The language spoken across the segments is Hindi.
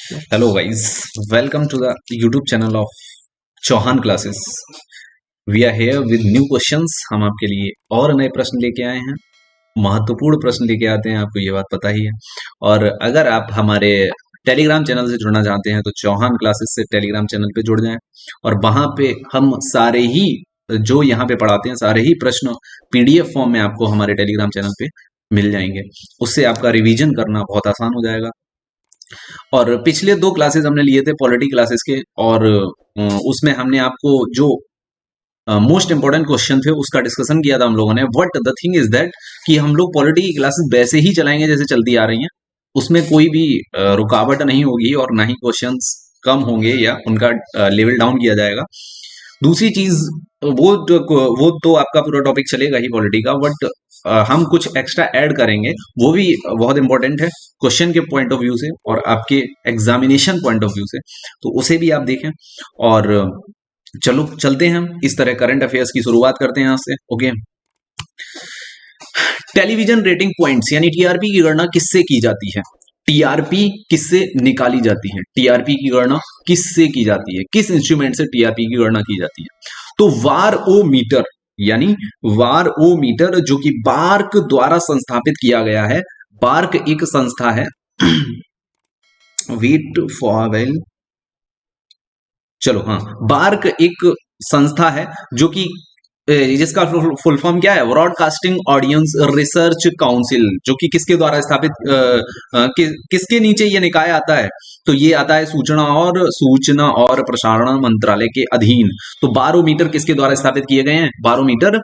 Hello guys, welcome to the YouTube channel of Chauhan classes. We are here with new questions. हम आपके लिए और नए प्रश्न लेके आए हैं, महत्वपूर्ण प्रश्न लेके आते हैं, आपको ये बात पता ही है। और अगर आप हमारे टेलीग्राम चैनल से जुड़ना चाहते हैं तो चौहान क्लासेस से टेलीग्राम चैनल पे जुड़ जाएं, और वहां पे हम सारे ही जो यहाँ पे पढ़ाते हैं सारे ही प्रश्न पीडीएफ फॉर्म में आपको हमारे टेलीग्राम चैनल पे मिल जाएंगे। उससे आपका रिवीजन करना बहुत आसान हो जाएगा। और पिछले 2 क्लासेस हमने लिए थे पॉलिटी क्लासेस के, और उसमें हमने आपको जो मोस्ट इंपॉर्टेंट क्वेश्चन थे उसका डिस्कशन किया था हम लोगों ने। But the thing is that कि हम लोग पॉलिटी की क्लासेस वैसे ही चलाएंगे जैसे चलती आ रही हैं, उसमें कोई भी रुकावट नहीं होगी और ना ही क्वेश्चंस कम होंगे या उनका लेवल डाउन किया जाएगा। दूसरी चीज, वो तो आपका पूरा टॉपिक चलेगा ही पॉलिटी का, बट हम कुछ एक्स्ट्रा ऐड करेंगे, वो भी बहुत इंपॉर्टेंट है क्वेश्चन के पॉइंट ऑफ व्यू से और आपके एग्जामिनेशन पॉइंट ऑफ व्यू से, तो उसे भी आप देखें। और चलो चलते हैं, हम इस तरह करंट अफेयर्स की शुरुआत करते हैं यहाँ से। ओके, टेलीविजन रेटिंग पॉइंट्स यानी टीआरपी की गणना किससे की जाती है? टीआरपी किससे निकाली जाती है? टीआरपी की गणना किससे की जाती है? किस इंस्ट्रूमेंट से टीआरपी की गणना की जाती है? तो वार ओ मीटर, यानी वार ओ मीटर जो कि बार्क द्वारा संस्थापित किया गया है। बार्क एक संस्था है वेट फॉर वेल, चलो हाँ, बार्क एक संस्था है जो कि जिसका फुल फॉर्म क्या है? ब्रॉडकास्टिंग ऑडियंस रिसर्च काउंसिल, जो कि किसके द्वारा स्थापित किसके नीचे ये निकाय आता है? तो ये आता है सूचना और प्रसारण मंत्रालय के अधीन। तो बारोमीटर किसके द्वारा स्थापित किए गए हैं? बारोमीटर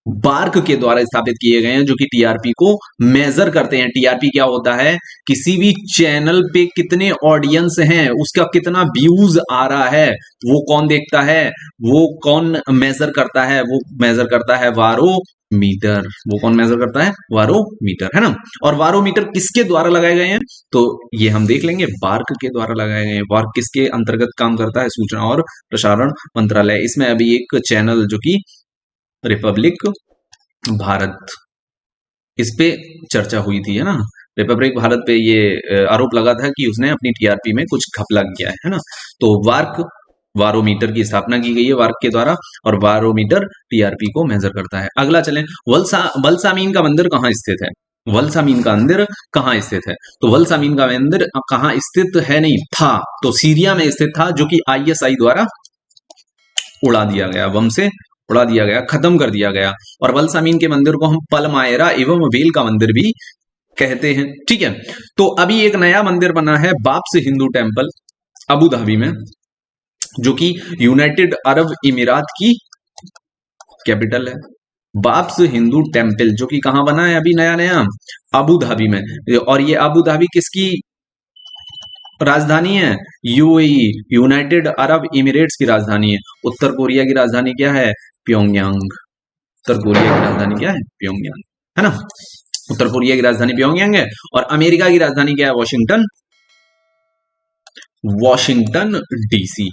बार्क के द्वारा स्थापित किए गए हैं, जो कि टीआरपी को मेजर करते हैं। टीआरपी क्या होता है? किसी भी चैनल पे कितने ऑडियंस हैं, उसका कितना व्यूज आ रहा है, वो कौन देखता है? वो कौन मेजर करता है? वो मेजर करता है वारोमीटर। वो कौन मेजर करता है? वारोमीटर, है ना। और वारोमीटर किसके द्वारा लगाए गए हैं? तो ये हम देख लेंगे, बार्क के द्वारा लगाए गए हैं। बार्क किसके अंतर्गत काम करता है? सूचना और प्रसारण मंत्रालय। इसमें अभी एक चैनल जो कि रिपब्लिक भारत, इस पे चर्चा हुई थी, है ना। रिपब्लिक भारत पे ये आरोप लगा था कि उसने अपनी टीआरपी में कुछ घपला किया है ना। तो वार्क वारोमीटर की स्थापना की गई है वार्क के द्वारा, और वारोमीटर टीआरपी को मेजर करता है। अगला चलें, वलसामीन का मंदिर कहाँ स्थित है? वलसामीन का मंदिर कहाँ स्थित है? तो वलसामीन का मंदिर कहाँ स्थित है, नहीं था, तो सीरिया में स्थित था, जो कि आईएसआई द्वारा उड़ा दिया गया, बम से उड़ा दिया गया, खत्म कर दिया गया। और वलसामीन के मंदिर को हम पलमायरा एवं वेल का मंदिर भी कहते हैं, ठीक है। तो अभी एक नया मंदिर बना है, बाप्स हिंदू टेम्पल, अबू धाबी में, जो कि यूनाइटेड अरब इमिरात की कैपिटल है। बाप्स हिंदू टेम्पल जो कि कहां बना है अभी नया नया? अबू धाबी में। और ये अबू धाबी किसकी राजधानी है? यूएई, यूनाइटेड अरब इमिरेट्स की राजधानी है। उत्तर कोरिया की राजधानी क्या है? प्योंगयांग। उत्तर कोरिया की राजधानी क्या है? प्योंगयांग, है ना। उत्तर कोरिया की राजधानी प्योंगयांग है। और अमेरिका की राजधानी क्या है? वॉशिंगटन, वॉशिंगटन डीसी,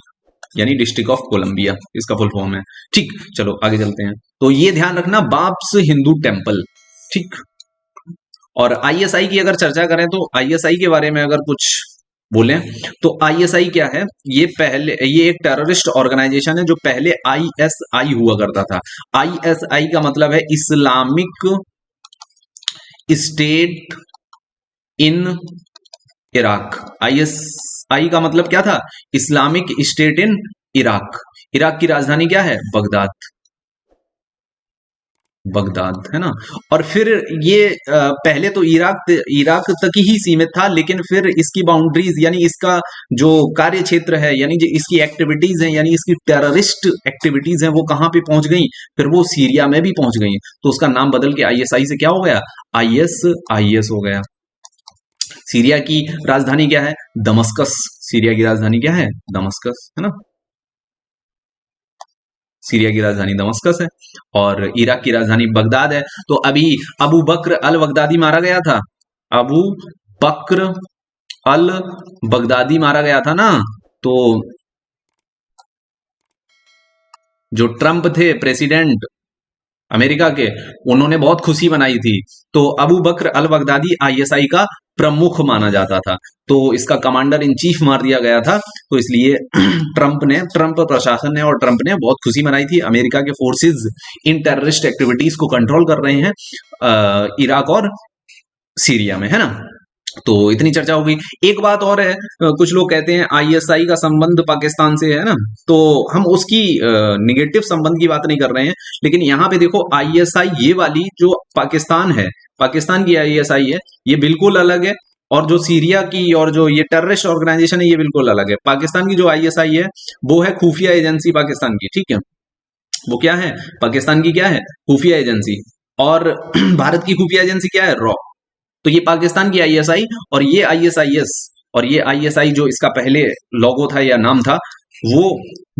यानी डिस्ट्रिक्ट ऑफ कोलंबिया इसका फुल फॉर्म है। ठीक, चलो आगे चलते हैं। तो ये ध्यान रखना, बाप्स हिंदू टेम्पल, ठीक। और आईएसआई की अगर चर्चा करें तो आईएसआई के बारे में अगर कुछ बोले तो आईएसआई क्या है? ये एक टेररिस्ट ऑर्गेनाइजेशन है जो पहले आईएसआई हुआ करता था। आईएसआई का मतलब है Islamic state in Iraq. ISI का मतलब क्या था? Islamic state in Iraq. Iraq की राजधानी क्या है? बगदाद, बगदाद, है ना। और फिर ये पहले तो इराक तक ही सीमित था, लेकिन फिर इसकी बाउंड्रीज यानी इसका जो कार्य क्षेत्र है, यानी जो इसकी एक्टिविटीज हैं, यानी इसकी टेररिस्ट एक्टिविटीज हैं, वो कहाँ पे पहुंच गई? फिर वो सीरिया में भी पहुंच गई। तो उसका नाम बदल के आईएसआई से क्या हो गया? आईएस हो गया। सीरिया की राजधानी क्या है? दमस्कस। सीरिया की राजधानी क्या है? दमस्कस, है ना। सीरिया की राजधानी दमस्कस है, और इराक की राजधानी बगदाद है। तो अभी अबू बकर अल बगदादी मारा गया था। अबू बकर अल बगदादी मारा गया था ना। तो जो ट्रंप थे प्रेसिडेंट, अमेरिका के, उन्होंने बहुत खुशी मनाई थी। तो अबू बकर अल बगदादी आईएसआई का प्रमुख माना जाता था, तो इसका कमांडर इन चीफ मार दिया गया था। तो इसलिए ट्रंप प्रशासन ने और ट्रंप ने बहुत खुशी मनाई थी। अमेरिका के फोर्सेस इन टेररिस्ट एक्टिविटीज को कंट्रोल कर रहे हैं इराक और सीरिया में, है ना। तो इतनी चर्चा हो गई। एक बात और है, कुछ लोग कहते हैं आईएसआई का संबंध पाकिस्तान से है ना, तो हम उसकी निगेटिव संबंध की बात नहीं कर रहे हैं, लेकिन यहाँ पे देखो आईएसआई ये वाली जो पाकिस्तान है, पाकिस्तान की आईएसआई है, ये बिल्कुल अलग है। और जो सीरिया की और जो ये टेररिस्ट ऑर्गेनाइजेशन है ये बिल्कुल अलग है। पाकिस्तान की जो आईएसआई है वो है खुफिया एजेंसी पाकिस्तान की, ठीक है। वो क्या है, पाकिस्तान की क्या है, खुफिया एजेंसी। और भारत की खुफिया एजेंसी क्या है, रॉ। तो ये पाकिस्तान की आईएसआई और ये आईएसआईएस और ये आईएसआई जो इसका पहले लोगो था या नाम था, वो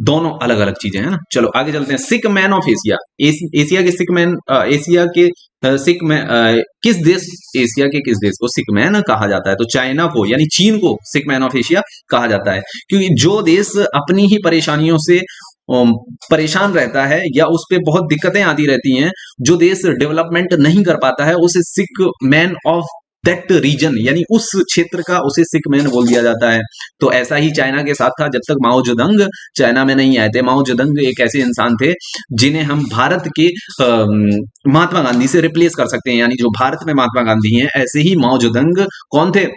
दोनों अलग अलग चीजें हैं ना। चलो आगे चलते हैं। Sikh man of Asia, Asia के सिख मैन, एशिया के सिख मैन, किस देश, एशिया के किस देश को सिख मैन कहा जाता है? तो चाइना को, यानी चीन को सिख मैन ऑफ एशिया कहा जाता है, क्योंकि जो देश अपनी ही परेशानियों से परेशान रहता है या उस पे बहुत दिक्कतें आती रहती हैं, जो देश डेवलपमेंट नहीं कर पाता है, उसे Sikh man of that region, यानी उस क्षेत्र का उसे सिख मैन बोल दिया जाता है। तो ऐसा ही चाइना के साथ था, जब तक माओ जेडंग चाइना में नहीं आए थे। माओ जेडंग एक ऐसे इंसान थे जिन्हें हम भारत के महात्मा गांधी से रिप्लेस कर सकते हैं, यानी जो भारत में महात्मा गांधी हैं, ऐसे ही माओ जेडंग कौन थे,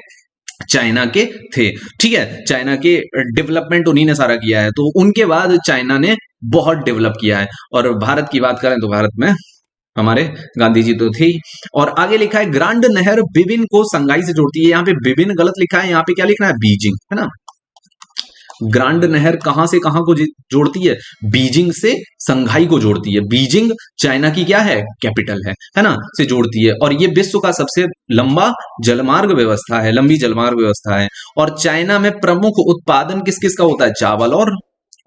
चाइना के थे, ठीक है। चाइना के डेवलपमेंट उन्हीं ने सारा किया है, तो उनके बाद चाइना ने बहुत डेवलप किया है। और भारत की बात करें तो भारत में हमारे गांधी जी तो थी। और आगे लिखा है ग्रांड नहर बिबिन को संगाई से जोड़ती है। यहाँ पे बिबिन गलत लिखा है, यहाँ पे क्या लिखना है, बीजिंग, है ना। ग्रांड नहर कहां से कहां को जोड़ती है, बीजिंग से संघाई को जोड़ती है। बीजिंग चाइना की क्या है, कैपिटल है ना, से जोड़ती है। और ये विश्व का सबसे लंबा जलमार्ग व्यवस्था है, लंबी जलमार्ग व्यवस्था है। और चाइना में प्रमुख उत्पादन किस किस का होता है, चावल और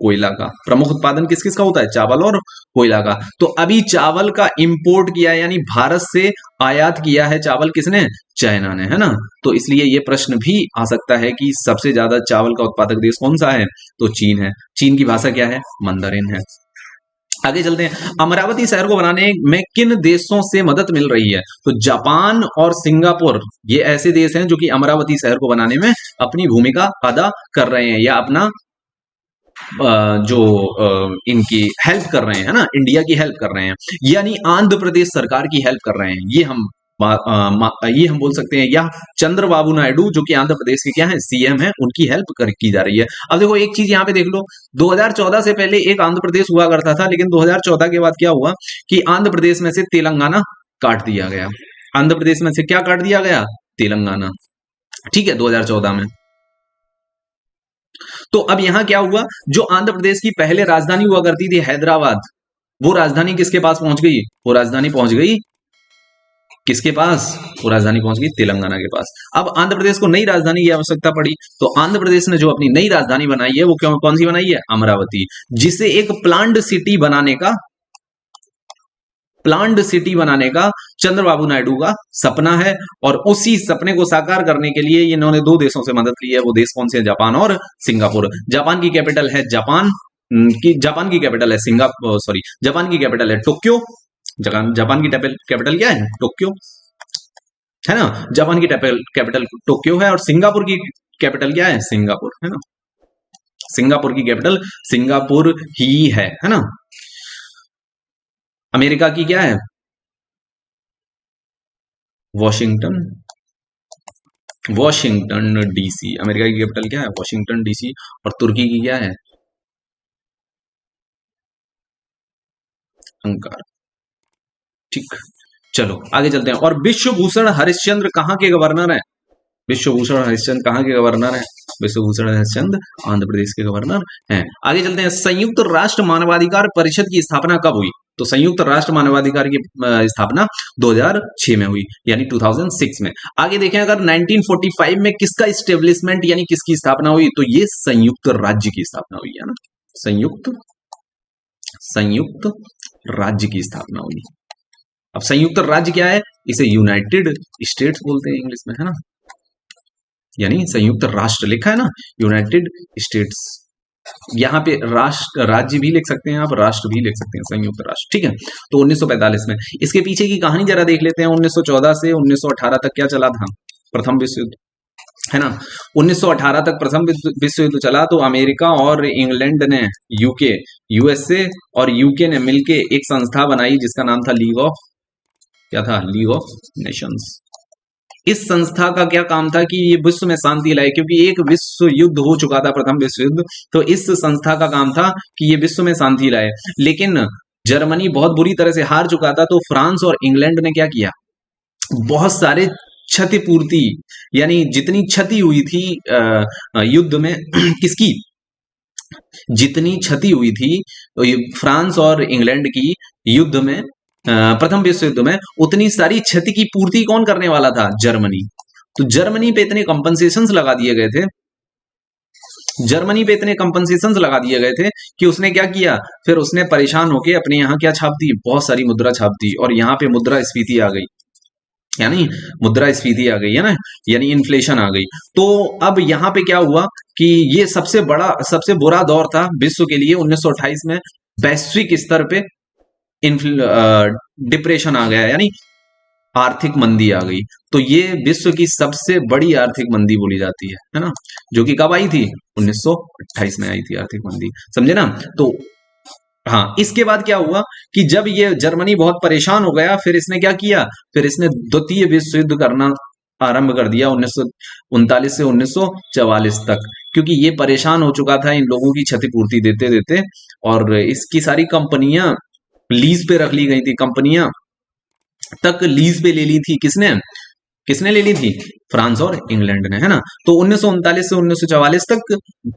कोयला का। प्रमुख उत्पादन किस किस का होता है, चावल और कोयला का। तो अभी चावल का इंपोर्ट किया है, यानी भारत से आयात किया है चावल किसने, चाइना ने, है ना। तो इसलिए ये प्रश्न भी आ सकता है कि सबसे ज्यादा चावल का उत्पादक देश कौन सा है, तो चीन है। चीन की भाषा क्या है, मंदरिन है। आगे चलते हैं। अमरावती शहर को बनाने में किन देशों से मदद मिल रही है, तो जापान और सिंगापुर, ये ऐसे देश हैं जो कि अमरावती शहर को बनाने में अपनी भूमिका अदा कर रहे हैं, या अपना जो इनकी हेल्प कर रहे हैं ना, इंडिया की हेल्प कर रहे हैं, यानी आंध्र प्रदेश सरकार की हेल्प कर रहे हैं। ये हम बोल सकते हैं, या चंद्रबाबू नायडू जो कि आंध्र प्रदेश के क्या है, सीएम है, उनकी हेल्प की जा रही है। अब देखो एक चीज यहाँ पे देख लो, 2014 से पहले एक आंध्र प्रदेश हुआ करता था, लेकिन 2014 के बाद क्या हुआ कि आंध्र प्रदेश में से तेलंगाना काट दिया गया। आंध्र प्रदेश में से क्या काट दिया गया, तेलंगाना, ठीक है, 2014 में। तो अब यहां क्या हुआ, जो आंध्र प्रदेश की पहले राजधानी हुआ करती थी हैदराबाद, वो राजधानी किसके पास पहुंच गई, वो राजधानी पहुंच गई किसके पास, वो राजधानी पहुंच गई तेलंगाना के पास। अब आंध्र प्रदेश को नई राजधानी की आवश्यकता पड़ी, तो आंध्र प्रदेश ने जो अपनी नई राजधानी बनाई है वो कौन सी बनाई है, अमरावती, जिसे एक प्लान्ड सिटी बनाने का चंद्रबाबू नायडू का सपना है। और उसी सपने को साकार करने के लिए इन्होंने दो देशों से मदद ली है। वो देश कौन से, जापान और सिंगापुर। जापान की कैपिटल है जापान की कैपिटल है जापान की कैपिटल है टोक्यो। जापान की कैपिटल क्या है, टोक्यो, है ना। जापान की कैपिटल टोक्यो है, और सिंगापुर की कैपिटल क्या है, सिंगापुर, है ना। सिंगापुर की कैपिटल सिंगापुर ही है ना। अमेरिका की क्या है, वॉशिंगटन डीसी। अमेरिका की कैपिटल क्या है, वॉशिंगटन डीसी। और तुर्की की क्या है, अंकार, ठीक। चलो आगे चलते हैं। और विश्वभूषण हरिश्चंद्र कहाँ के गवर्नर हैं, विश्वभूषण हरिश्चंद्र कहाँ के गवर्नर हैं, विश्वभूषण हरिश्चंद्र आंध्र प्रदेश के गवर्नर हैं। आगे चलते हैं। संयुक्त राष्ट्र मानवाधिकार परिषद की स्थापना कब हुई, तो संयुक्त राष्ट्र मानवाधिकार की स्थापना 2006 में हुई, यानी 2006 में। आगे देखें, अगर 1945 में किसका इस्टेब्लिशमेंट यानी किसकी स्थापना हुई, तो ये संयुक्त राज्य की स्थापना हुई है ना, संयुक्त राज्य की स्थापना हुई। अब संयुक्त राज्य क्या है, इसे यूनाइटेड स्टेट्स बोलते हैं इंग्लिश में, है ना, यानी संयुक्त राष्ट्र लिखा है ना, यूनाइटेड स्टेट्स, यहाँ पे राष्ट्र राज्य भी लिख सकते हैं आप, राष्ट्र भी लिख सकते हैं, संयुक्त राष्ट्र। ठीक है, तो 1945 में। इसके पीछे की कहानी जरा देख लेते हैं। 1914 से 1918 तक क्या चला था? प्रथम विश्व युद्ध, है ना। 1918 तक प्रथम विश्व युद्ध चला, तो अमेरिका और इंग्लैंड ने, यूके, यूएसए और यूके ने मिलके एक संस्था बनाई जिसका नाम था लीग ऑफ, क्या था? League of Nations. इस संस्था का क्या काम था कि ये विश्व में शांति लाए, क्योंकि एक विश्व युद्ध हो चुका था, प्रथम विश्व युद्ध। तो इस संस्था का काम था कि ये विश्व में शांति लाए। लेकिन जर्मनी बहुत बुरी तरह से हार चुका था, तो फ्रांस और इंग्लैंड ने क्या किया? बहुत सारे क्षतिपूर्ति, यानी जितनी क्षति हुई थी युद्ध में किसकी, जितनी क्षति हुई थी फ्रांस और इंग्लैंड की युद्ध में, प्रथम विश्व युद्ध में, उतनी सारी क्षति की पूर्ति कौन करने वाला था? जर्मनी। तो जर्मनी पे इतने कंपनसेशंस लगा दिए गए थे, जर्मनी पे इतने कंपनसेशंस लगा दिए गए थे कि उसने क्या किया, फिर उसने परेशान होके अपने यहाँ क्या छाप दी? बहुत सारी मुद्रा छाप दी, और यहाँ पे मुद्रास्फीति आ गई, यानी मुद्रास्फीति आ गई, है ना, यानी इन्फ्लेशन आ गई। तो अब यहाँ पे क्या हुआ कि ये सबसे बड़ा, सबसे बुरा दौर था विश्व के लिए 1928 में। वैश्विक स्तर पे डिप्रेशन आ गया, यानी आर्थिक मंदी आ गई। तो ये विश्व की सबसे बड़ी आर्थिक मंदी बोली जाती है ना, जो कि कब आई थी? 1928 में आई थी आर्थिक मंदी, समझे ना। तो हाँ, इसके बाद क्या हुआ कि जब ये जर्मनी बहुत परेशान हो गया, फिर इसने क्या किया? फिर इसने द्वितीय विश्व युद्ध करना आरंभ कर दिया 1939 से 1944 तक, क्योंकि ये परेशान हो चुका था इन लोगों की क्षतिपूर्ति देते देते, और इसकी सारी कंपनियां लीज पे रख ली गई थी, कंपनियां तक लीज पे ले ली थी। किसने किसने ले ली थी? फ्रांस और इंग्लैंड ने, है ना। तो 1939 से 1944 तक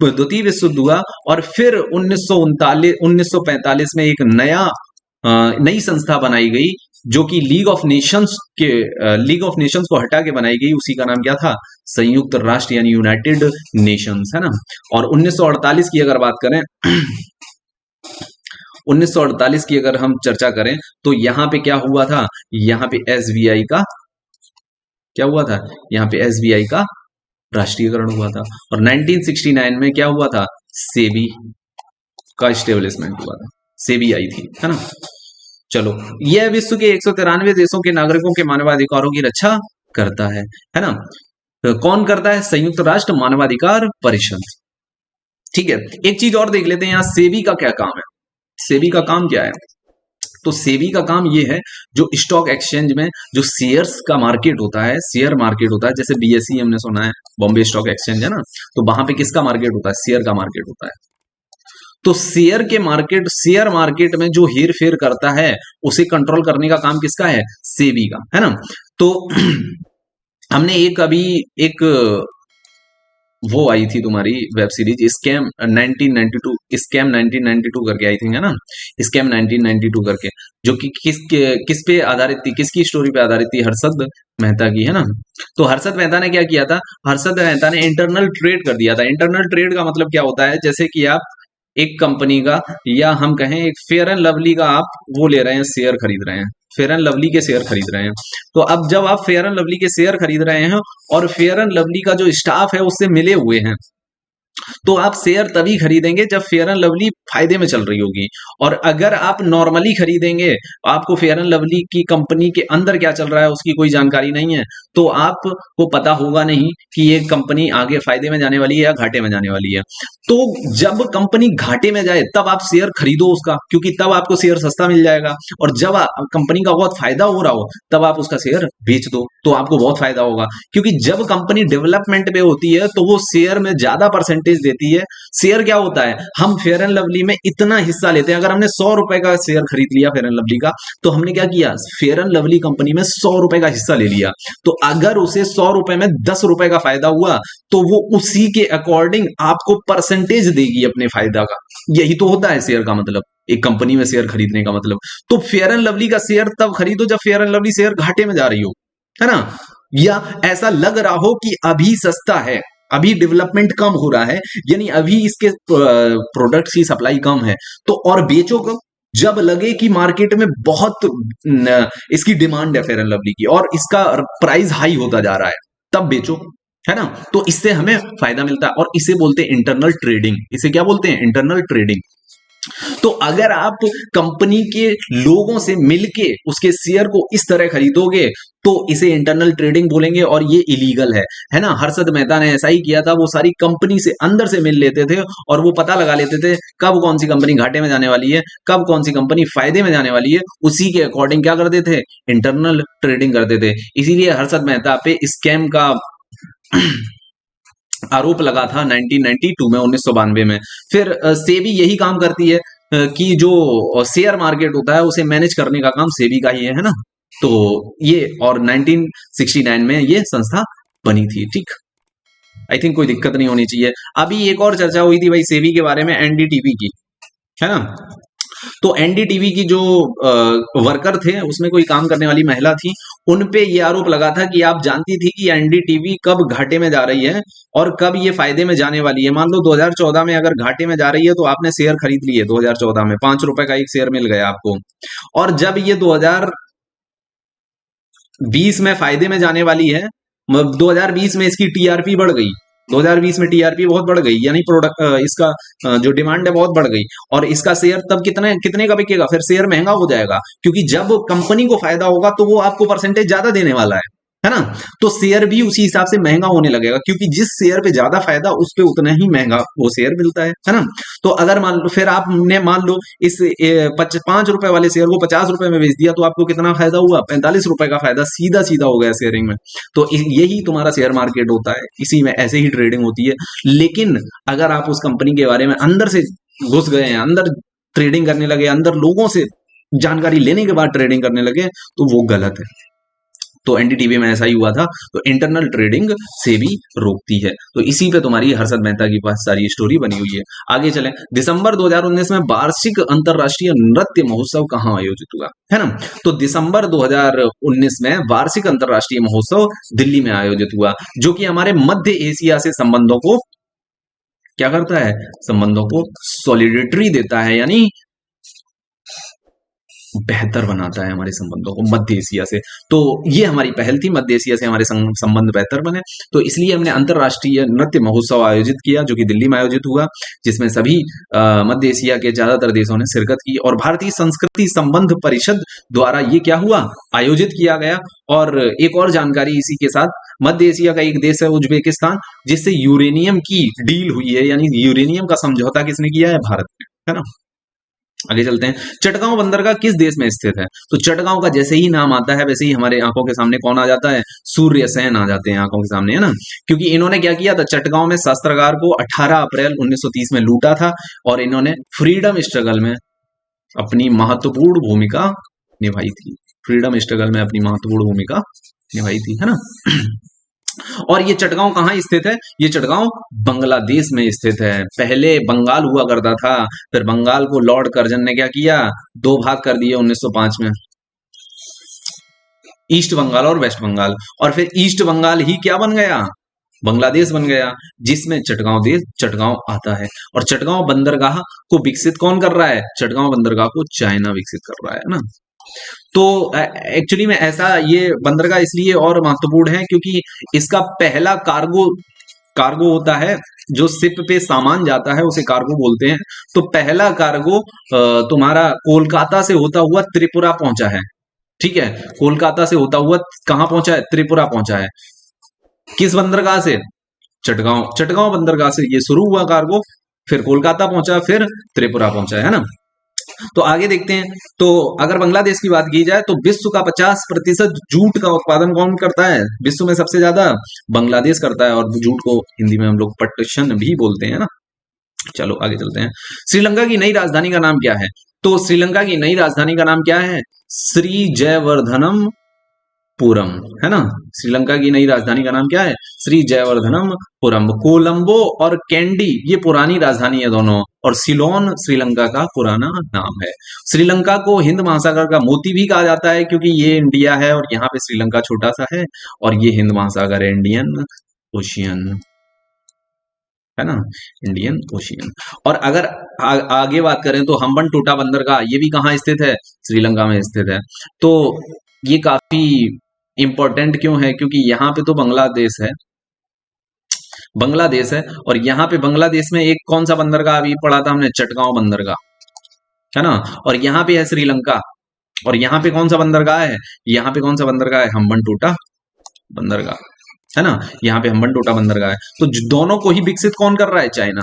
द्वितीय विश्व युद्ध हुआ, और फिर 1945 में एक नई संस्था बनाई गई, जो कि लीग ऑफ नेशंस को हटा के बनाई गई। उसी का नाम क्या था? संयुक्त राष्ट्र, यानी यूनाइटेड नेशंस, है ना। और 1948 की अगर बात करें 1948 की अगर हम चर्चा करें, तो यहां पे क्या हुआ था? यहां पे एसबीआई का क्या हुआ था? यहाँ पे एसबीआई का राष्ट्रीयकरण हुआ था। और 1969 में क्या हुआ था? सेबी का स्टेब्लिशमेंट हुआ था, सेबी आई थी, है ना। चलो, यह विश्व के 193 देशों के नागरिकों के मानवाधिकारों की रक्षा करता है ना। तो कौन करता है? संयुक्त राष्ट्र मानवाधिकार परिषद। ठीक है, एक चीज और देख लेते हैं यहाँ, सेबी का क्या काम है? सेबी का काम क्या है? तो सेबी का काम ये है, जो स्टॉक एक्सचेंज में जो शेयर्स का मार्केट होता है, शेयर मार्केट होता है, जैसे बीएसई हमने सुना है, बॉम्बे स्टॉक एक्सचेंज, है ना। तो वहां पे किसका मार्केट होता है? शेयर का मार्केट होता है। तो शेयर मार्केट में जो हेर फेर करता है, उसे कंट्रोल करने का काम किसका है? सेबी का, है ना। तो हमने एक वो आई थी तुम्हारी वेब सीरीज स्कैम 1992 करके आई थी, है ना, स्कैम 1992 करके, जो कि किस पे आधारित थी, किसकी स्टोरी पे आधारित थी? हर्षद मेहता की, है ना। तो हर्षद मेहता ने क्या किया था? हर्षद मेहता ने इंटरनल ट्रेड कर दिया था। इंटरनल ट्रेड का मतलब क्या होता है? जैसे कि आप एक कंपनी का, या हम कहें एक फेयर एंड लवली का, आप वो ले रहे हैं, शेयर खरीद रहे हैं, फेयर एंड लवली के शेयर खरीद रहे हैं। तो अब जब आप फेयर एंड लवली के शेयर खरीद रहे हैं, और फेयर एंड लवली का जो स्टाफ है उससे मिले हुए हैं, तो आप शेयर तभी खरीदेंगे जब फेयर एंड लवली फायदे में चल रही होगी। और अगर आप नॉर्मली खरीदेंगे, आपको फेयर एंड लवली की कंपनी के अंदर क्या चल रहा है उसकी कोई जानकारी नहीं है, तो आपको पता होगा नहीं कि ये कंपनी आगे फायदे में जाने वाली है या घाटे में जाने वाली है। तो जब कंपनी घाटे में जाए तब आप शेयर खरीदो उसका, क्योंकि तब आपको शेयर सस्ता मिल जाएगा। और जब कंपनी का बहुत फायदा हो रहा हो, तब आप उसका शेयर बेच दो, तो आपको बहुत फायदा होगा। क्योंकि जब कंपनी डेवलपमेंट पे होती है, तो वो शेयर में ज्यादा परसेंटेज देती है। शेयर क्या होता है? हम फेयर एंड लवली में इतना हिस्सा लेते हैं। अगर हमने 100 रुपए का शेयर खरीद लिया फेयर एंड लवली का, तो हमने क्या किया? फेयर एंड लवली कंपनी में 100 रुपए का हिस्सा ले लिया। तो अगर उसे 100 रुपए में 10 रुपए का फायदा हुआ, तो वो उसी के अकॉर्डिंग आपको परसेंटेज देगी अपने फायदा का। यही तो होता है शेयर का मतलब, एक कंपनी में शेयर खरीदने का मतलब। तो फेयर एंड लवली का शेयर तब खरीदो जब फेयर एंड लवली शेयर घाटे में जा रही हो, है ना, या ऐसा लग रहा हो कि अभी सस्ता है, अभी डेवलपमेंट कम हो रहा है, यानी अभी इसके प्रोडक्ट्स की सप्लाई कम है, तो और बेचो कब? जब लगे कि मार्केट में बहुत इसकी डिमांड है फेयर एंड लवली की, और इसका प्राइस हाई होता जा रहा है, तब बेचो, है ना। तो इससे हमें फायदा मिलता है और इसे बोलते हैं इंटरनल ट्रेडिंग। इसे क्या बोलते हैं? Internal trading. तो अगर आप कंपनी के लोगों से मिलके उसके शेयर को इस तरह खरीदोगे तो इसे इंटरनल ट्रेडिंग बोलेंगे और ये इलीगल है ना। हर्षद मेहता ने ऐसा ही किया था, वो सारी कंपनी से अंदर से मिल लेते थे और वो पता लगा लेते थे कब कौन सी कंपनी घाटे में जाने वाली है, कब कौन सी कंपनी फायदे में जाने वाली है, उसी के अकॉर्डिंग क्या करते थे? इंटरनल ट्रेडिंग करते थे। इसीलिए हर्षद मेहता पे स्कैम का आरोप लगा था 1992 में, 1992 में। फिर सेबी यही काम करती है कि जो शेयर मार्केट होता है उसे मैनेज करने का काम सेबी का ही है ना। तो ये और 1969 में ये संस्था बनी थी। ठीक, आई थिंक कोई दिक्कत नहीं होनी चाहिए। अभी एक और चर्चा हुई थी भाई सेबी के बारे में, एनडीटीवी की, है ना। तो एनडीटीवी की जो वर्कर थे उसमें कोई काम करने वाली महिला थी, उन पे ये आरोप लगा था कि आप जानती थी कि एनडीटीवी कब घाटे में जा रही है और कब ये फायदे में जाने वाली है। मान लो 2014 में अगर घाटे में जा रही है तो आपने शेयर खरीद लिए 2014 में, 5 रुपए का एक शेयर मिल गया आपको, और जब ये 2020 में फायदे में जाने वाली है, 2020 में इसकी टीआरपी बढ़ गई, 2020 में टीआरपी बहुत बढ़ गई, यानी प्रोडक्ट इसका जो डिमांड है बहुत बढ़ गई, और इसका शेयर तब कितने कितने का बिकेगा? फिर शेयर महंगा हो जाएगा, क्योंकि जब कंपनी को फायदा होगा तो वो आपको परसेंटेज ज्यादा देने वाला है ना। तो शेयर भी उसी हिसाब से महंगा होने लगेगा, क्योंकि जिस शेयर पे ज्यादा फायदा उस पे उतना ही महंगा वो शेयर मिलता है ना। तो अगर मान लो फिर आपने मान लो इस 5 रुपए वाले शेयर को 50 रुपए में बेच दिया तो आपको कितना फायदा हुआ? 45 रुपए का फायदा सीधा सीधा हो गया शेयरिंग में। तो यही तुम्हारा शेयर मार्केट होता है, इसी में ऐसे ही ट्रेडिंग होती है। लेकिन अगर आप उस कंपनी के बारे में अंदर से घुस गए हैं, अंदर ट्रेडिंग करने लगे, अंदर लोगों से जानकारी लेने के बाद ट्रेडिंग करने लगे, तो वो गलत है। तो एनडीटीवी में ऐसा ही हुआ था। तो इंटरनल ट्रेडिंग से भी रोकती है। तो इसी पे तुम्हारी हर्षद मेहता की पास सारी स्टोरी बनी हुई है। आगे चलें। दिसंबर 2019 में वार्षिक अंतरराष्ट्रीय नृत्य महोत्सव कहाँ आयोजित हुआ, है ना। तो दिसंबर 2019 में वार्षिक अंतरराष्ट्रीय महोत्सव दिल्ली में आयोजित हुआ, जो कि हमारे मध्य एशिया से संबंधों को क्या करता है? संबंधों को सॉलिडिटी देता है, यानी बेहतर बनाता है हमारे संबंधों को मध्य एशिया से। तो ये हमारी पहल थी, मध्य एशिया से हमारे संबंध बेहतर बने। तो इसलिए हमने अंतरराष्ट्रीय नृत्य महोत्सव आयोजित किया, जो कि दिल्ली में आयोजित हुआ, जिसमें सभी मध्य एशिया के ज्यादातर देशों ने शिरकत की, और भारतीय संस्कृति संबंध परिषद द्वारा ये क्या हुआ? आयोजित किया गया। और एक और जानकारी इसी के साथ, मध्य एशिया का एक देश है उज्बेकिस्तान, जिससे यूरेनियम की डील हुई है, यानी यूरेनियम का समझौता किसने किया है? भारत ने, है ना। आगे चलते हैं। चटगांव बंदरगाह किस देश में स्थित है? तो चटगांव का जैसे ही नाम आता है वैसे ही हमारे आंखों के सामने कौन आ जाता है? सूर्य सेन आ जाते हैं आंखों के सामने, है ना। क्योंकि इन्होंने क्या किया था? चटगांव में शस्त्रागार को 18 अप्रैल 1930 में लूटा था, और इन्होंने फ्रीडम स्ट्रगल में अपनी महत्वपूर्ण भूमिका निभाई थी। फ्रीडम स्ट्रगल में अपनी महत्वपूर्ण भूमिका निभाई थी, है ना। और ये चटगांव कहाँ स्थित है? ये चटगांव बांग्लादेश में स्थित है। पहले बंगाल हुआ करता था, फिर बंगाल को लॉर्ड कर्जन ने क्या किया? 2 भाग कर दिए 1905 में, ईस्ट बंगाल और वेस्ट बंगाल। और फिर ईस्ट बंगाल ही क्या बन गया? बांग्लादेश बन गया, जिसमें चटगांव आता है। और चटगांव बंदरगाह को विकसित कौन कर रहा है? चटगांव बंदरगाह को चाइना विकसित कर रहा है ना। तो एक्चुअली में ऐसा ये बंदरगाह इसलिए और महत्वपूर्ण है क्योंकि इसका पहला कार्गो होता है, जो शिप पे सामान जाता है उसे कार्गो बोलते हैं। तो पहला कार्गो तुम्हारा कोलकाता से होता हुआ त्रिपुरा पहुंचा है। ठीक है, कोलकाता से होता हुआ कहां पहुंचा है? त्रिपुरा पहुंचा है। किस बंदरगाह से? चटगांव बंदरगाह से ये शुरू हुआ कार्गो, फिर कोलकाता पहुंचा, फिर त्रिपुरा पहुंचा, है ना। तो आगे देखते हैं। तो अगर बांग्लादेश की बात की जाए तो विश्व का 50% जूट का उत्पादन कौन करता है? विश्व में सबसे ज्यादा बांग्लादेश करता है, और जूट को हिंदी में हम लोग पटसन भी बोलते हैं ना। चलो आगे चलते हैं। श्रीलंका की नई राजधानी का नाम क्या है? तो श्रीलंका की नई राजधानी का नाम क्या है? श्री जयवर्धनम पुरम, है ना। श्रीलंका की नई राजधानी का नाम क्या है? श्री जयवर्धनम पुरम। कोलंबो और कैंडी ये पुरानी राजधानी है दोनों, और सिलोन श्रीलंका का पुराना नाम है। श्रीलंका को हिंद महासागर का मोती भी कहा जाता है, क्योंकि ये इंडिया है और यहाँ पे श्रीलंका छोटा सा है, और ये हिंद महासागर है, इंडियन ओशियन, है ना, इंडियन ओशियन। और अगर आगे बात करें तो हम्बनटोटा बंदरगाह ये भी कहाँ स्थित है? श्रीलंका में स्थित है। तो ये काफी इंपॉर्टेंट क्यों है? क्योंकि यहाँ पे तो बांग्लादेश है, बांग्लादेश है, और यहाँ पे बांग्लादेश में एक कौन सा बंदरगाह अभी पढ़ा था हमने, चटगांव बंदरगाह, है ना। और यहाँ पे है श्रीलंका, और यहाँ पे कौन सा बंदरगाह है, यहाँ पे कौन सा बंदरगाह है, हम्बनटोटा बंदरगाह, है ना। यहाँ पे हम्बनटोटा बंदरगाह है। तो दोनों को ही विकसित कौन कर रहा है, चाइना।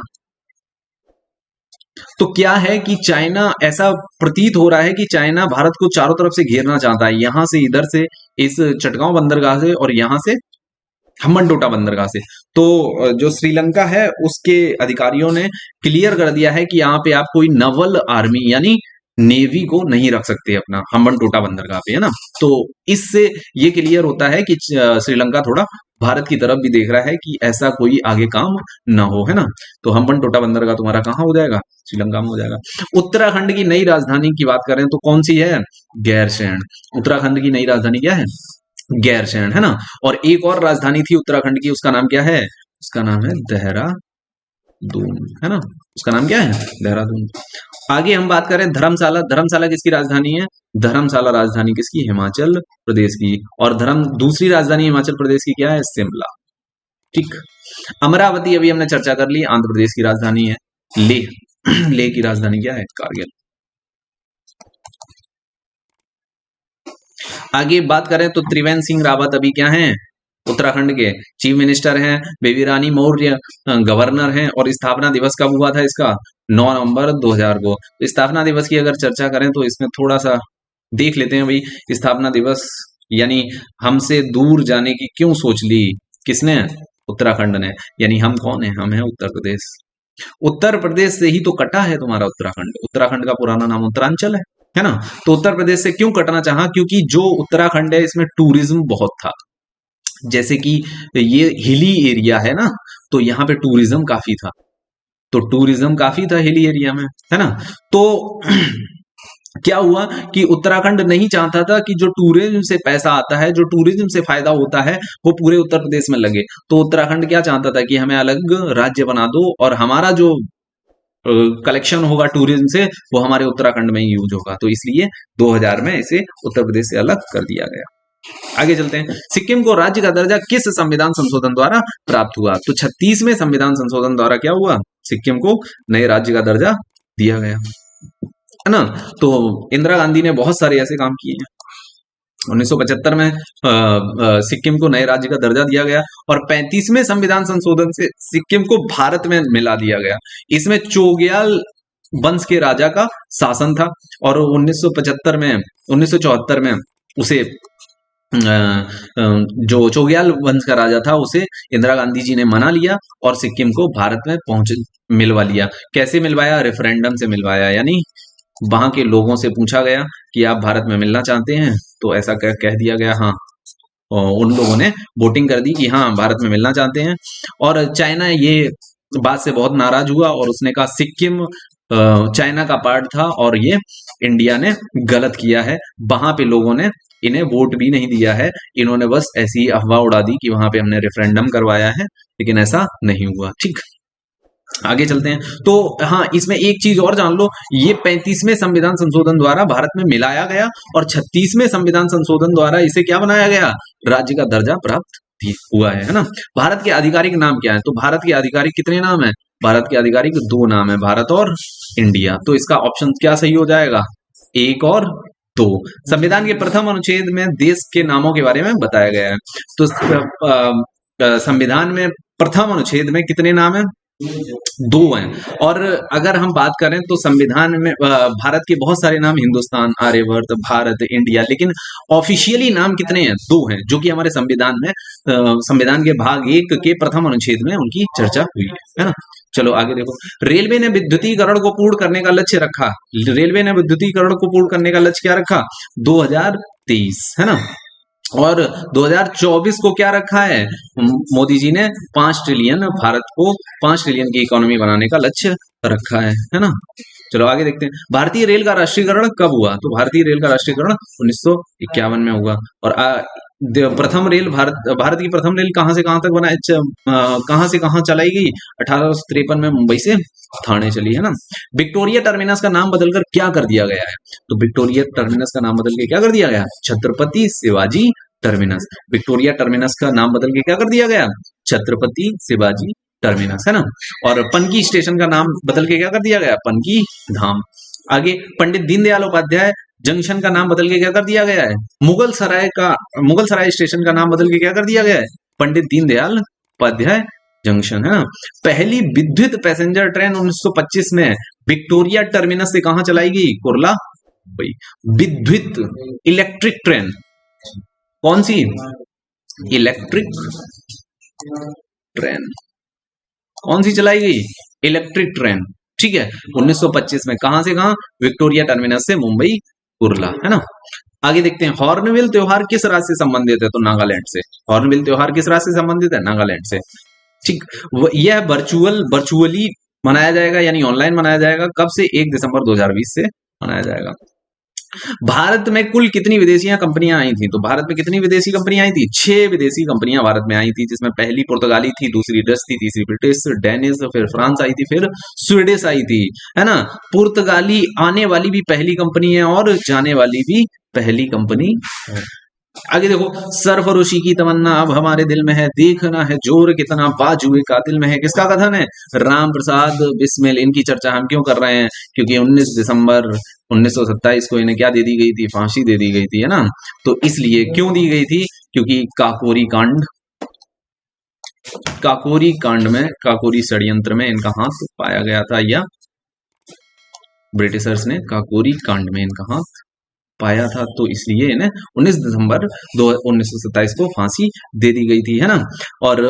तो क्या है कि चाइना, ऐसा प्रतीत हो रहा है कि चाइना भारत को चारों तरफ से घेरना चाहता है, यहां से, इधर से, इस चटगांव बंदरगाह से, और यहां से हम्बनटोटा बंदरगाह से। तो जो श्रीलंका है उसके अधिकारियों ने क्लियर कर दिया है कि यहाँ पे आप कोई नवल आर्मी यानी नेवी को नहीं रख सकते अपना हम्बनटोटा बंदरगाह पे, है ना। तो इससे ये क्लियर होता है कि श्रीलंका थोड़ा भारत की तरफ भी देख रहा है कि ऐसा कोई आगे काम ना हो, है ना। तो हम्बनटोटा बंदरगाह तुम्हारा कहाँ हो जाएगा, श्रीलंका में हो जाएगा। उत्तराखंड की नई राजधानी की बात करें तो कौन सी है, गैरसैंण। उत्तराखंड की नई राजधानी क्या है, गैरसैंण, है ना। और एक और राजधानी थी उत्तराखंड की, उसका नाम क्या है, उसका नाम है देहरादून, है ना। उसका नाम क्या है, देहरादून। आगे हम बात करें धर्मशाला। धर्मशाला किसकी राजधानी है, धर्मशाला राजधानी किसकी, हिमाचल प्रदेश की। और दूसरी राजधानी हिमाचल प्रदेश की क्या है, शिमला, ठीक। अमरावती अभी हमने चर्चा कर ली, आंध्र प्रदेश की राजधानी है। लेह, लेह की राजधानी क्या है, कारगिल। आगे बात करें तो त्रिवेंद्र सिंह रावत अभी क्या हैं, उत्तराखंड के चीफ मिनिस्टर हैं। बेबी रानी मौर्य गवर्नर हैं। और स्थापना दिवस कब हुआ था इसका, 9 नवंबर 2000 को। स्थापना दिवस की अगर चर्चा करें तो इसमें थोड़ा सा देख लेते हैं भाई। स्थापना दिवस यानी हमसे दूर जाने की क्यों सोच ली, किसने, उत्तराखंड ने। यानी हम कौन है, हम है उत्तर प्रदेश। उत्तर प्रदेश से ही तो कटा है तुम्हारा उत्तराखंड। उत्तराखंड का पुराना नाम उत्तरांचल है ना। तो उत्तर प्रदेश से क्यों कटना चाहा, क्योंकि जो उत्तराखंड है इसमें टूरिज्म बहुत था। जैसे कि ये हिली एरिया है ना, तो यहाँ पे टूरिज्म काफी था। तो टूरिज्म काफी था हिली एरिया में, है ना। तो क्या हुआ कि उत्तराखंड नहीं चाहता था कि जो टूरिज्म से पैसा आता है, जो टूरिज्म से फायदा होता है, वो पूरे उत्तर प्रदेश में लगे। तो उत्तराखंड क्या चाहता था कि हमें अलग राज्य बना दो, और हमारा जो कलेक्शन होगा टूरिज्म से वो हमारे उत्तराखंड में ही यूज होगा। तो इसलिए 2000 में इसे उत्तर प्रदेश से अलग कर दिया गया। आगे चलते हैं। सिक्किम को राज्य का दर्जा किस संविधान संशोधन द्वारा प्राप्त हुआ, तो 36वें संविधान संशोधन द्वारा क्या हुआ, सिक्किम को नए राज्य का दर्जा दिया गया, है ना। तो इंदिरा गांधी ने बहुत सारे ऐसे काम किए हैं। 1975 में सिक्किम को नए राज्य का दर्जा दिया गया, और 35वें संविधान संशोधन से सिक्किम को भारत में मिला दिया गया। इसमें चोग्याल वंश के राजा का शासन था, और 1974 में उसे जो चोग्याल वंश का राजा था उसे इंदिरा गांधी जी ने मना लिया और सिक्किम को भारत में मिलवा लिया। कैसे मिलवाया, रेफरेंडम से मिलवाया। यानी वहां के लोगों से पूछा गया कि आप भारत में मिलना चाहते हैं, तो ऐसा कह दिया गया हाँ। और उन लोगों ने वोटिंग कर दी कि हाँ भारत में मिलना चाहते हैं। और चाइना ये बात से बहुत नाराज हुआ और उसने कहा सिक्किम चाइना का पार्ट था और ये इंडिया ने गलत किया है। वहां पे लोगों ने इन्हें वोट भी नहीं दिया है, इन्होंने बस ऐसी अफवाह उड़ा दी कि वहां पे हमने रेफरेंडम करवाया है, लेकिन ऐसा नहीं हुआ। ठीक, आगे चलते हैं। तो हाँ, इसमें एक चीज और जान लो, ये 35वें संविधान संशोधन द्वारा भारत में मिलाया गया और 36वें संविधान संशोधन द्वारा इसे क्या बनाया गया, राज्य का दर्जा प्राप्त हुआ है ना। भारत के आधिकारिक नाम क्या है, तो भारत के आधिकारिक कितने नाम है, भारत के आधिकारिक 2 नाम है, भारत और इंडिया। तो इसका ऑप्शन क्या सही हो जाएगा, 1 और 2। संविधान के प्रथम अनुच्छेद में देश के नामों के बारे में बताया गया है। तो संविधान में प्रथम अनुच्छेद में कितने नाम है, 2 हैं। और अगर हम बात करें तो संविधान में भारत के बहुत सारे नाम, हिंदुस्तान, आर्यवर्त, भारत, इंडिया, लेकिन ऑफिशियली नाम कितने हैं, 2 हैं, जो कि हमारे संविधान में संविधान के भाग 1 के प्रथम अनुच्छेद में उनकी चर्चा हुई है ना। चलो आगे देखो। रेलवे ने विद्युतीकरण को पूर्ण करने का लक्ष्य रखा, रेलवे ने विद्युतीकरण को पूर्ण करने का लक्ष्य क्या रखा, 2023, है ना। और 2024 को क्या रखा है, मोदी जी ने 5 ट्रिलियन, भारत को 5 ट्रिलियन की इकोनॉमी बनाने का लक्ष्य रखा है ना। चलो आगे देखते हैं। भारतीय रेल का राष्ट्रीयकरण कब हुआ, तो भारतीय रेल का राष्ट्रीयकरण 1951 में हुआ। और प्रथम रेल भारत की प्रथम रेल कहां से कहां तक बनाई, कहां से कहां चलाई गई, 1853 में मुंबई से थाने चली, है ना। विक्टोरिया टर्मिनस का नाम बदलकर क्या कर दिया गया है, तो विक्टोरिया टर्मिनस का नाम बदल के क्या कर दिया गया, Chhatrapati Shivaji terminus. Victoria terminus का नाम बदल के क्या कर दिया गया, छत्रपति शिवाजी टर्मिनस, है ना। और पनकी स्टेशन का नाम बदल के क्या कर दिया गया, पनकी धाम। आगे पंडित दीनदयाल उपाध्याय जंक्शन का नाम बदल के क्या कर दिया गया है, मुगल सराय स्टेशन का नाम बदल के क्या कर दिया गया है, पंडित दीनदयाल उपाध्याय जंक्शन, है ना। पहली विद्युत पैसेंजर ट्रेन 1925 में विक्टोरिया टर्मिनस से कहां चलाई गई, कुर्ला भाई। विद्युत इलेक्ट्रिक ट्रेन कौन सी, इलेक्ट्रिक ट्रेन कौन सी चलाई गई, इलेक्ट्रिक ट्रेन, ठीक है। 1925 में कहां से कहां, विक्टोरिया टर्मिनस से मुंबई कुर्ला, है ना। आगे देखते हैं हॉर्नबिल त्योहार किस राज्य से संबंधित है, तो नागालैंड से। हॉर्नबिल त्योहार किस राज्य से संबंधित है, नागालैंड से, ठीक। यह वर्चुअली मनाया जाएगा, यानी ऑनलाइन मनाया जाएगा, कब से, 1 दिसंबर 2020 से मनाया जाएगा। भारत में कुल कितनी विदेशी कंपनियां आई थी, तो भारत में कितनी विदेशी कंपनियां आई थी, 6 विदेशी कंपनियां भारत में आई थी, जिसमें पहली पुर्तगाली थी, दूसरी डच थी, तीसरी ब्रिटिश, डेनिश, फिर फ्रांस आई थी, फिर स्वीडिश आई थी, है ना। पुर्तगाली आने वाली भी पहली कंपनी है और जाने वाली भी पहली कंपनी है। आगे देखो, सरफरोशी की तमन्ना अब हमारे दिल में है, देखना है जोर कितना बाजुए कातिल में है, किसका कथन है, राम प्रसाद बिस्मिल। इनकी चर्चा हम क्यों कर रहे हैं, क्योंकि 19 दिसंबर 1927 को इन्हें क्या दे दी गई थी, फांसी दे दी गई थी, है ना। तो इसलिए क्यों दी गई थी, क्योंकि काकोरी कांड में, काकोरी षड्यंत्र में इनका हाथ पाया गया था, या ब्रिटिशर्स ने काकोरी कांड में इनका हाथ पाया था, तो इसलिए इन्हें 19 दिसंबर 1927 को फांसी दे दी गई थी, है ना। और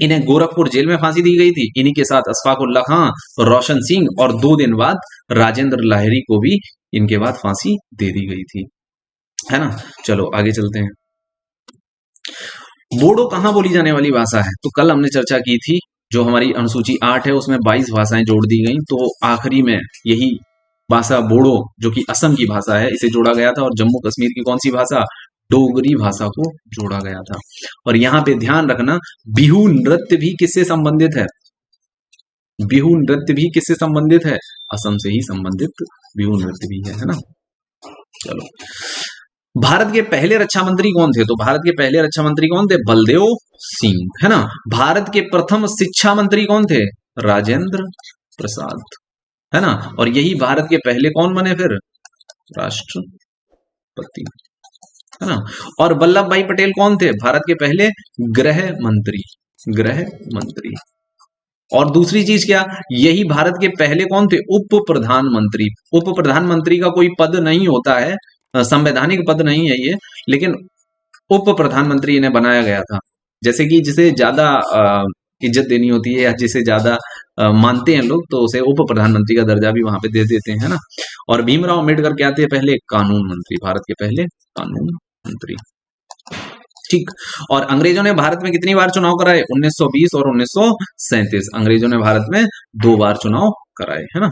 इन्हें गोरखपुर जेल में फांसी दी गई थी, इन्हीं के साथ अशफाक उल्ला खां, रोशन सिंह और 2 दिन बाद राजेंद्र लाहिरी को भी इनके बाद फांसी दे दी गई थी, है ना। चलो आगे चलते हैं। बोडो कहां बोली जाने वाली भाषा है, तो कल हमने चर्चा की थी, जो हमारी अनुसूची 8 है उसमें 22 भाषाएं जोड़ दी गई, तो आखिरी में यही भाषा बोडो, जो कि असम की भाषा है, इसे जोड़ा गया था। और जम्मू कश्मीर की कौन सी भाषा, डोगरी भाषा को जोड़ा गया था। और यहाँ पे ध्यान रखना, बिहू नृत्य भी किससे संबंधित है, बिहू नृत्य भी किससे संबंधित है, असम से ही संबंधित बिहू नृत्य भी है ना। चलो, भारत के पहले रक्षा मंत्री कौन थे, तो भारत के पहले रक्षा मंत्री कौन थे, बलदेव सिंह, है ना। भारत के प्रथम शिक्षा मंत्री कौन थे, राजेंद्र प्रसाद, है ना। और यही भारत के पहले कौन बने फिर, राष्ट्रपति, है ना। और वल्लभ भाई पटेल कौन थे, भारत के पहले गृह मंत्री, गृह मंत्री। और दूसरी चीज क्या, यही भारत के पहले कौन थे, उप प्रधानमंत्री। उप प्रधानमंत्री का कोई पद नहीं होता है, संवैधानिक पद नहीं है ये, लेकिन उप प्रधानमंत्री इन्हें बनाया गया था। जैसे कि जिसे ज्यादा इज्जत देनी होती है या जिसे ज्यादा मानते हैं लोग, तो उसे उप प्रधानमंत्री का दर्जा भी वहां पे दे देते हैं, है ना। और भीमराव अम्बेडकर क्या थे, पहले कानून मंत्री, भारत के पहले कानून मंत्री, ठीक। और अंग्रेजों ने भारत में कितनी बार चुनाव कराए, 1920 और 1937। अंग्रेजों ने भारत में 2 बार चुनाव कराए, है ना।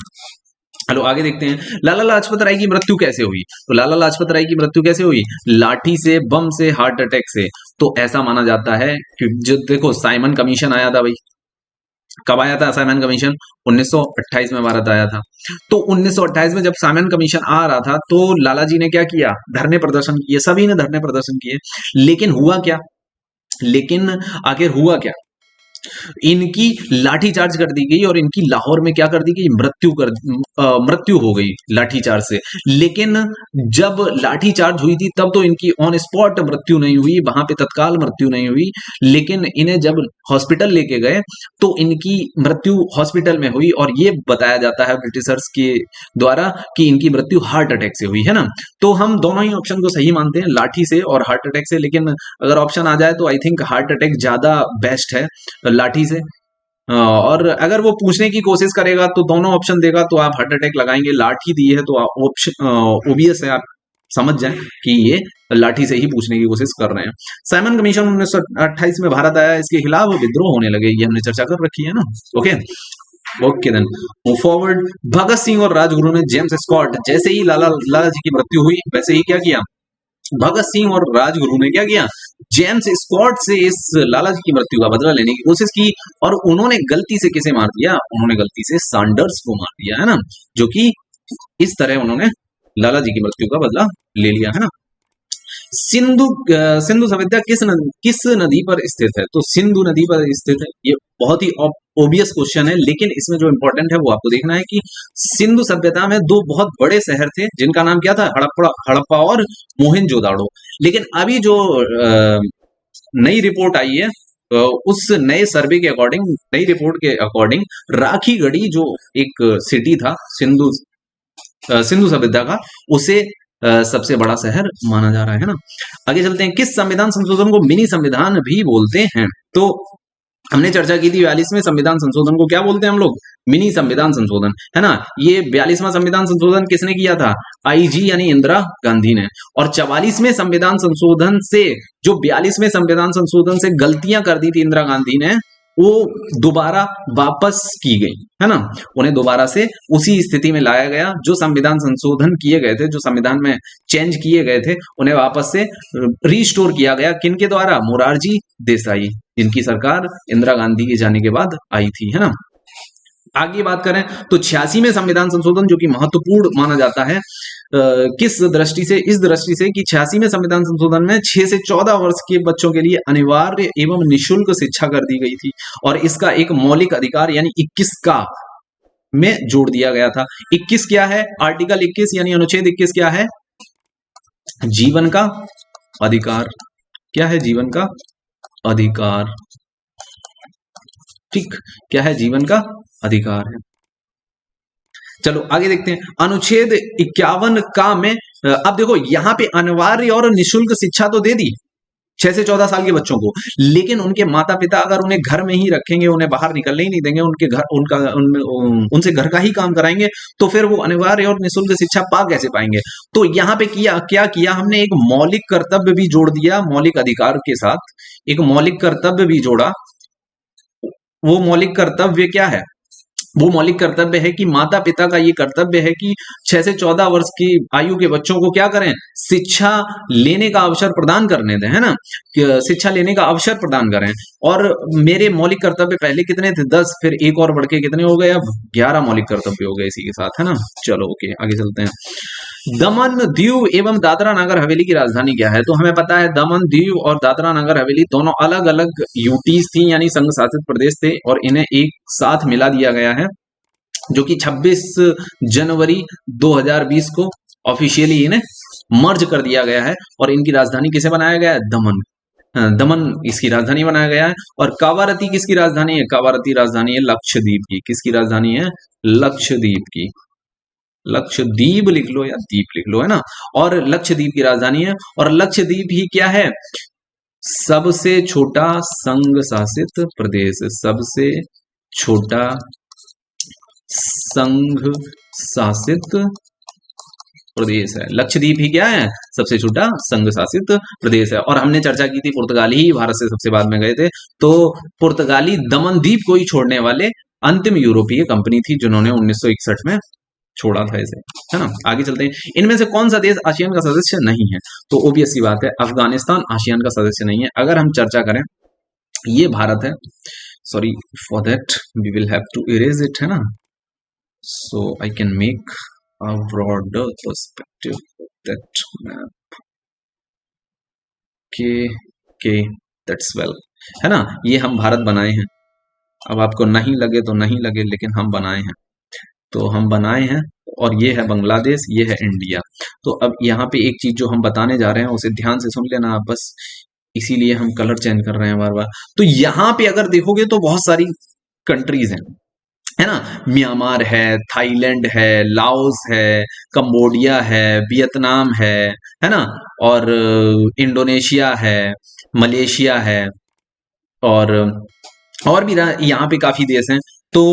चलो आगे देखते हैं, लाला लाजपत राय की मृत्यु कैसे हुई, तो लाला लाजपत राय की मृत्यु कैसे हुई, लाठी से, बम से, हार्ट अटैक से। तो ऐसा माना जाता है कि जो देखो साइमन कमीशन आया था भाई, कब आया था साइमन कमीशन, 1928 में भारत आया था। तो 1928 में जब साइमन कमीशन आ रहा था, तो लाला जी ने क्या किया, धरने प्रदर्शन किए, सभी ने धरने प्रदर्शन किए। लेकिन हुआ क्या, लेकिन आखिर हुआ क्या, इनकी लाठीचार्ज कर दी गई और इनकी लाहौर में क्या कर दी गई, मृत्यु हो गई लाठीचार्ज से। लेकिन जब लाठीचार्ज हुई थी तब तो इनकी ऑन स्पॉट मृत्यु नहीं हुई, वहां पे तत्काल मृत्यु नहीं हुई। लेकिन इन्हें जब हॉस्पिटल लेके गए तो इनकी मृत्यु हॉस्पिटल में हुई, और ये बताया जाता है ब्रिटिशर्स के द्वारा कि इनकी मृत्यु हार्ट अटैक से हुई, है ना। तो हम दोनों ही ऑप्शन को सही मानते हैं, लाठी से और हार्ट अटैक से। लेकिन अगर ऑप्शन आ जाए तो आई थिंक हार्ट अटैक ज्यादा बेस्ट है लाठी से। और अगर वो पूछने की कोशिश करेगा तो दोनों ऑप्शन देगा तो आप हार्ट अटैक लगाएंगे, लाठी दी है तो ऑप्शन ओबियस है, आप समझ जाएं कि ये लाठी से ही पूछने की कोशिश कर रहे हैं। साइमन कमीशन 1928 में भारत आया, इसके खिलाफ विद्रोह होने लगे, ये हमने चर्चा कर रखी है ना। Okay then move forward. Bhagat Singh और राजगुरु ने जेम्स स्कॉट, जैसे ही लाला जी की मृत्यु हुई वैसे ही क्या किया, भगत सिंह और राजगुरु ने क्या किया, जेम्स स्कॉट से इस लाला जी की मृत्यु का बदला लेने की कोशिश की। और उन्होंने गलती से किसे मार दिया, उन्होंने गलती से सैंडर्स को मार दिया, है ना। जो कि इस तरह उन्होंने लाला जी की मृत्यु का बदला ले लिया, है ना। सिंधु सभ्यता किस नदी पर स्थित है, तो सिंधु नदी पर स्थित है। ये बहुत ही ओबियस क्वेश्चन है, लेकिन इसमें जो इंपॉर्टेंट है वो आपको देखना है कि सिंधु सभ्यता में दो बहुत बड़े शहर थे जिनका नाम क्या था, हड़प्पा और मोहनजोदाड़ो। लेकिन अभी जो नई रिपोर्ट आई है, उस नए सर्वे के अकॉर्डिंग, नई रिपोर्ट के अकॉर्डिंग, राखीगढ़ी जो एक सिटी था सिंधु सभ्यता का, उसे सबसे बड़ा शहर माना जा रहा है ना। आगे चलते हैं, किस संविधान संशोधन को मिनी संविधान भी बोलते हैं? तो हमने चर्चा की थी 42वें संविधान संशोधन को क्या बोलते हैं हम लोग, मिनी संविधान संशोधन, है ना। ये 42वां संविधान संशोधन किसने किया था, आईजी यानी इंदिरा गांधी ने। और 44वें संविधान संशोधन से, जो 42वें संविधान संशोधन से गलतियां कर दी थी इंदिरा गांधी ने, वो दोबारा वापस की गई, है ना। उन्हें दोबारा से उसी स्थिति में लाया गया, जो संविधान संशोधन किए गए थे, जो संविधान में चेंज किए गए थे, उन्हें वापस से रिस्टोर किया गया। किनके द्वारा, मोरारजी देसाई, जिनकी सरकार इंदिरा गांधी के जाने के बाद आई थी, है ना। आगे बात करें तो 86वें संविधान संशोधन, जो कि महत्वपूर्ण माना जाता है, किस दृष्टि से, इस दृष्टि से कि 86वें संविधान संशोधन में 6 से 14 वर्ष के बच्चों के लिए अनिवार्य एवं निःशुल्क शिक्षा कर दी गई थी, और इसका एक मौलिक अधिकार यानी 21 का में जोड़ दिया गया था। 21 क्या है, आर्टिकल 21 यानी अनुच्छेद 21 क्या है, जीवन का अधिकार। क्या है, जीवन का अधिकार, ठीक, क्या है, जीवन का अधिकार है। चलो आगे देखते हैं, अनुच्छेद 51 का में, अब देखो यहां पे अनिवार्य और निःशुल्क शिक्षा तो दे दी 6 से 14 साल के बच्चों को, लेकिन उनके माता पिता अगर उन्हें घर में ही रखेंगे, उन्हें बाहर निकलने ही नहीं देंगे, उनके घर उनसे घर का ही काम कराएंगे, तो फिर वो अनिवार्य और निःशुल्क शिक्षा पा कैसे पाएंगे। तो यहाँ पे क्या किया हमने, एक मौलिक कर्तव्य भी जोड़ दिया, मौलिक अधिकार के साथ एक मौलिक कर्तव्य भी जोड़ा। वो मौलिक कर्तव्य क्या है, वो मौलिक कर्तव्य है कि माता पिता का ये कर्तव्य है कि 6 से 14 वर्ष की आयु के बच्चों को क्या करें, शिक्षा लेने का अवसर प्रदान करने दें, है ना, शिक्षा लेने का अवसर प्रदान करें। और मेरे मौलिक कर्तव्य पहले कितने थे, 10, फिर एक और बढ़ के कितने हो गए, अब 11 मौलिक कर्तव्य हो गए इसी के साथ, है ना। चलो ओके, आगे चलते हैं। दमन, दीव एवं दादरा नगर हवेली की राजधानी क्या है? तो हमें पता है दमन, दीव और दादरा नगर हवेली दोनों अलग अलग यूटीज थी, यानी संघ शासित प्रदेश थे, और इन्हें एक साथ मिला दिया गया है, जो कि 26 जनवरी 2020 को ऑफिशियली इन्हें मर्ज कर दिया गया है। और इनकी राजधानी किसे बनाया गया है, दमन, दमन इसकी राजधानी बनाया गया है। और कावारती किसकी राजधानी है, कावारती राजधानी है लक्षद्वीप की। किसकी राजधानी है, लक्षद्वीप की। लक्षद्वीप लिख लो या द्वीप लिख लो, है ना। और लक्षद्वीप की राजधानी है, और लक्षद्वीप ही क्या है, सबसे छोटा संघ शासित प्रदेश, सबसे छोटा संघ शासित प्रदेश है लक्षद्वीप ही, क्या है, सबसे छोटा संघ शासित प्रदेश है। और हमने चर्चा की थी पुर्तगाली ही भारत से सबसे बाद में गए थे, तो पुर्तगाली दमन द्वीप को ही छोड़ने वाले अंतिम यूरोपीय कंपनी थी, जिन्होंने 1961 में छोड़ा था इसे, है ना। आगे चलते हैं, इनमें से कौन सा देश आसियान का सदस्य नहीं है? तो ओबियस सी बात है, अफगानिस्तान आसियान का सदस्य नहीं है। अगर हम चर्चा करें, ये भारत है, sorry for that we will have to erase it, है ना। So I can make a broader perspective of that map, के दैट्स वेल, है ना। ये हम भारत बनाए हैं, अब आपको नहीं लगे तो नहीं लगे, लेकिन हम बनाए हैं, तो हम बनाए हैं। और ये है बांग्लादेश, ये है इंडिया। तो अब यहाँ पे एक चीज जो हम बताने जा रहे हैं उसे ध्यान से सुन लेना आप, बस इसीलिए हम कलर चेंज कर रहे हैं बार बार। तो यहाँ पे अगर देखोगे तो बहुत सारी कंट्रीज हैं, है ना। म्यांमार है, थाईलैंड है, लाओस है, कंबोडिया है, वियतनाम है ना, और इंडोनेशिया है, मलेशिया है, और भी यहाँ पे काफी देश हैं। तो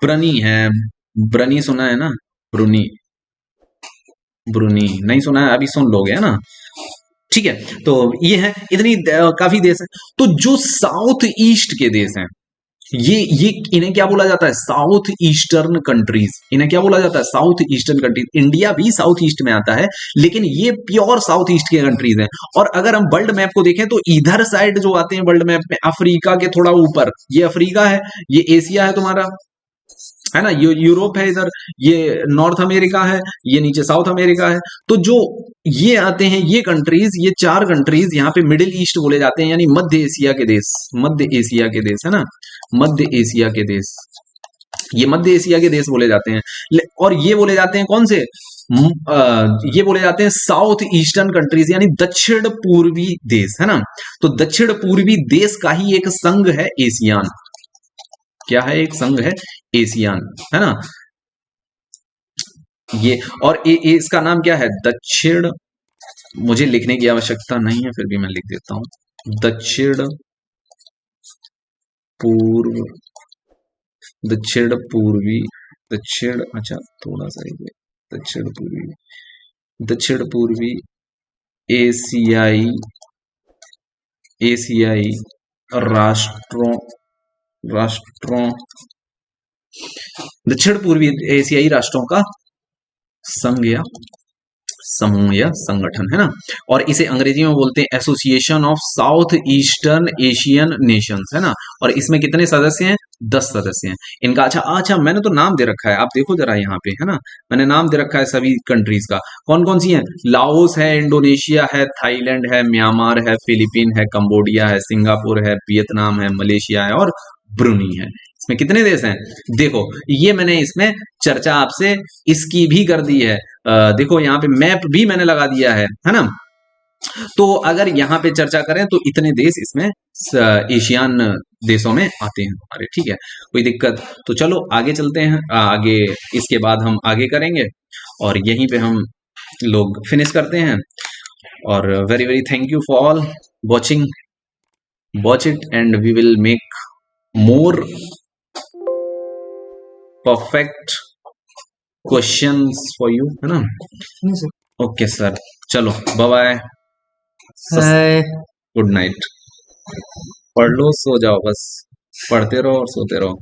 ब्रनी है, ब्रनी सुना है ना, ब्रुनी, ब्रुनी नहीं सुना है, अभी सुन लोगे, है ना। ठीक है, तो ये है, इतनी काफी देश है। तो जो साउथ ईस्ट के देश हैं, ये इन्हें क्या बोला जाता है, साउथ ईस्टर्न कंट्रीज। इन्हें क्या बोला जाता है, साउथ ईस्टर्न कंट्रीज। इंडिया भी साउथ ईस्ट में आता है, लेकिन ये प्योर साउथ ईस्ट के कंट्रीज हैं। और अगर हम वर्ल्ड मैप को देखें तो इधर साइड जो आते हैं वर्ल्ड मैप में, अफ्रीका के थोड़ा ऊपर, ये अफ्रीका है, ये एशिया है तुम्हारा, है ना, यूरोप है इधर, ये नॉर्थ अमेरिका है, ये नीचे साउथ अमेरिका है। तो जो ये आते हैं ये कंट्रीज, ये 4 कंट्रीज यहाँ पे मिडिल ईस्ट बोले जाते हैं, यानी मध्य एशिया के देश, मध्य एशिया के देश, है ना, मध्य एशिया के देश, ये मध्य एशिया के देश बोले जाते हैं। और ये बोले जाते हैं कौन से, ये बोले जाते हैं साउथ ईस्टर्न कंट्रीज, यानी दक्षिण पूर्वी देश, है ना। तो दक्षिण पूर्वी देश का ही एक संघ है एशियान। क्या है, एक संघ है एशियान, है ना। ये और इसका नाम क्या है, दक्षिण, मुझे लिखने की आवश्यकता नहीं है फिर भी मैं लिख देता हूं, दक्षिण पूर्व, दक्षिण पूर्वी, दक्षिण, अच्छा थोड़ा सा ये, दक्षिण पूर्वी, दक्षिण पूर्वी एशियाई, एशियाई राष्ट्रों, राष्ट्रों, दक्षिण पूर्वी एशियाई राष्ट्रों का संघ या समूह या संगठन, है ना। और इसे अंग्रेजी में बोलते हैं association of south eastern Asian Nations, है ना। और इसमें कितने सदस्य हैं, 10 सदस्य हैं इनका। अच्छा अच्छा, मैंने तो नाम दे रखा है, आप देखो जरा यहाँ पे, है ना, मैंने नाम दे रखा है सभी कंट्रीज का। कौन कौन सी हैं, लाओस है, इंडोनेशिया है, थाईलैंड है, म्यांमार है, फिलीपीन है, कंबोडिया है, सिंगापुर है, वियतनाम है, मलेशिया है और ब्रुनी है। इसमें कितने देश हैं, देखो ये मैंने इसमें चर्चा आपसे इसकी भी कर दी है। देखो यहाँ पे मैप भी मैंने लगा दिया है ना। तो अगर यहाँ पे चर्चा करें तो इतने देश इसमें एशियान देशों में आते हैं हमारे, ठीक है, कोई दिक्कत। तो चलो आगे चलते हैं, आगे इसके बाद हम आगे करेंगे और यहीं पे हम लोग फिनिश करते हैं। और very very thank you for all watching, watch it and we will make more perfect questions for you, है ना। ओके सर, चलो bye bye, hi. Good night. पढ़ लो, सो जाओ, बस पढ़ते रहो और सोते रहो।